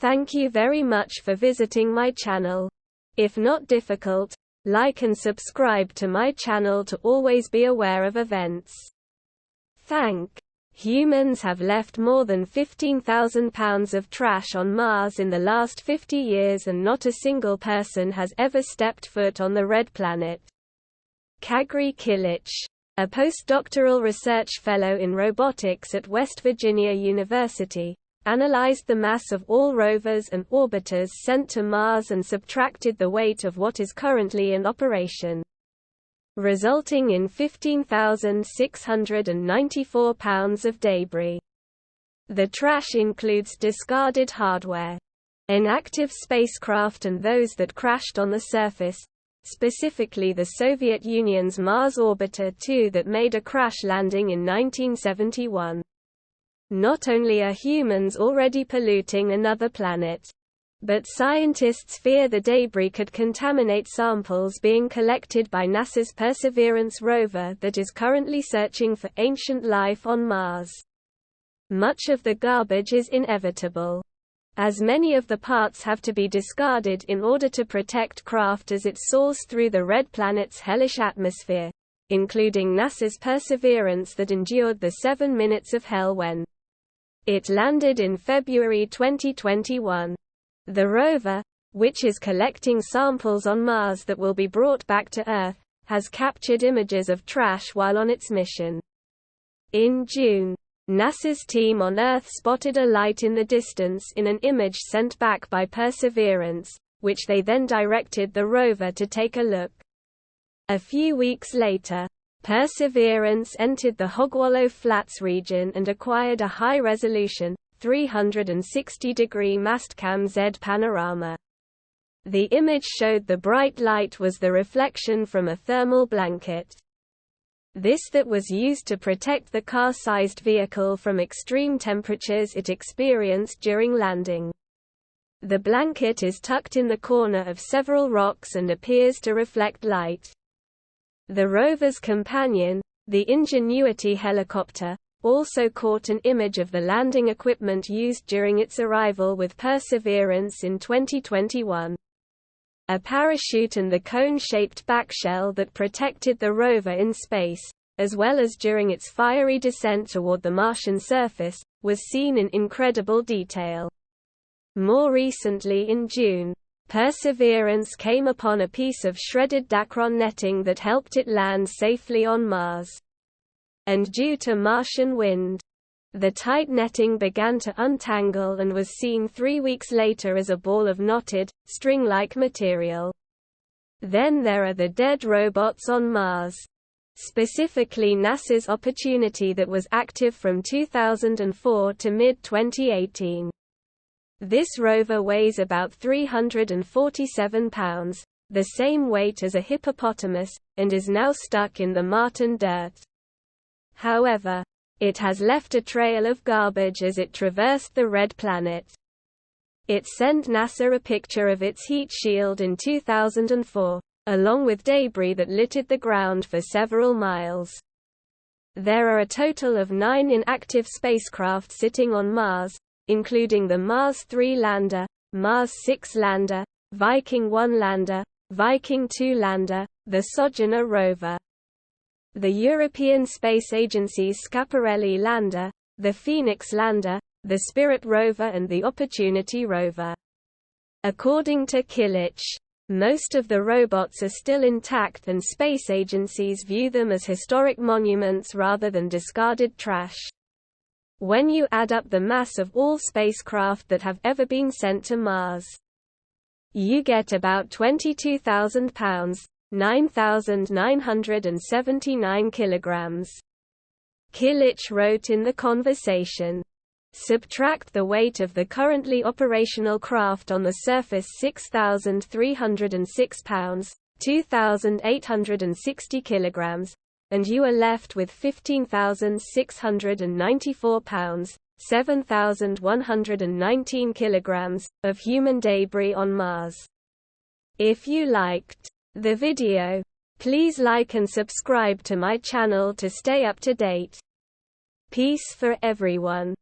Thank you very much for visiting my channel. If not difficult, like and subscribe to my channel to always be aware of events. Humans have left more than 15,000 pounds of trash on Mars in the last 50 years and not a single person has ever stepped foot on the red planet. Kagri Kilic, a postdoctoral research fellow in robotics at West Virginia University, analyzed the mass of all rovers and orbiters sent to Mars and subtracted the weight of what is currently in operation, resulting in 15,694 pounds of debris. The trash includes discarded hardware, inactive spacecraft and those that crashed on the surface, specifically the Soviet Union's Mars Orbiter 2 that made a crash landing in 1971. Not only are humans already polluting another planet, but scientists fear the debris could contaminate samples being collected by NASA's Perseverance rover that is currently searching for ancient life on Mars. Much of the garbage is inevitable, as many of the parts have to be discarded in order to protect craft as it soars through the red planet's hellish atmosphere, including NASA's Perseverance that endured the 7 minutes of hell when it landed in February 2021. The rover, which is collecting samples on Mars that will be brought back to Earth, has captured images of trash while on its mission. In June, NASA's team on Earth spotted a light in the distance in an image sent back by Perseverance, which they then directed the rover to take a look. A few weeks later, Perseverance entered the Hogwallow Flats region and acquired a high-resolution, 360-degree Mastcam Z panorama. The image showed the bright light was the reflection from a thermal blanket. This that was used to protect the car-sized vehicle from extreme temperatures it experienced during landing. The blanket is tucked in the corner of several rocks and appears to reflect light. The rover's companion, the Ingenuity helicopter, also caught an image of the landing equipment used during its arrival with Perseverance in 2021. A parachute and the cone-shaped backshell that protected the rover in space, as well as during its fiery descent toward the Martian surface, was seen in incredible detail. More recently in June, Perseverance came upon a piece of shredded Dacron netting that helped it land safely on Mars. And due to Martian wind, the tight netting began to untangle and was seen 3 weeks later as a ball of knotted, string-like material. Then there are the dead robots on Mars. Specifically NASA's Opportunity that was active from 2004 to mid-2018. This rover weighs about 347 pounds, the same weight as a hippopotamus, and is now stuck in the Martian dirt. However, it has left a trail of garbage as it traversed the red planet. It sent NASA a picture of its heat shield in 2004, along with debris that littered the ground for several miles. There are a total of 9 inactive spacecraft sitting on Mars, including the Mars 3 lander, Mars 6 lander, Viking 1 lander, Viking 2 lander, the Sojourner rover, the European Space Agency's Schiaparelli lander, the Phoenix lander, the Spirit rover and the Opportunity rover. According to Kilic, most of the robots are still intact and space agencies view them as historic monuments rather than discarded trash. When you add up the mass of all spacecraft that have ever been sent to Mars, you get about 22,000 pounds, 9,979 kilograms. Kilic wrote in the conversation, subtract the weight of the currently operational craft on the surface 6,306 pounds, 2,860 kilograms, and you are left with 15,694 pounds, 7,119 kilograms, of human debris on Mars. If you liked the video, please like and subscribe to my channel to stay up to date. Peace for everyone.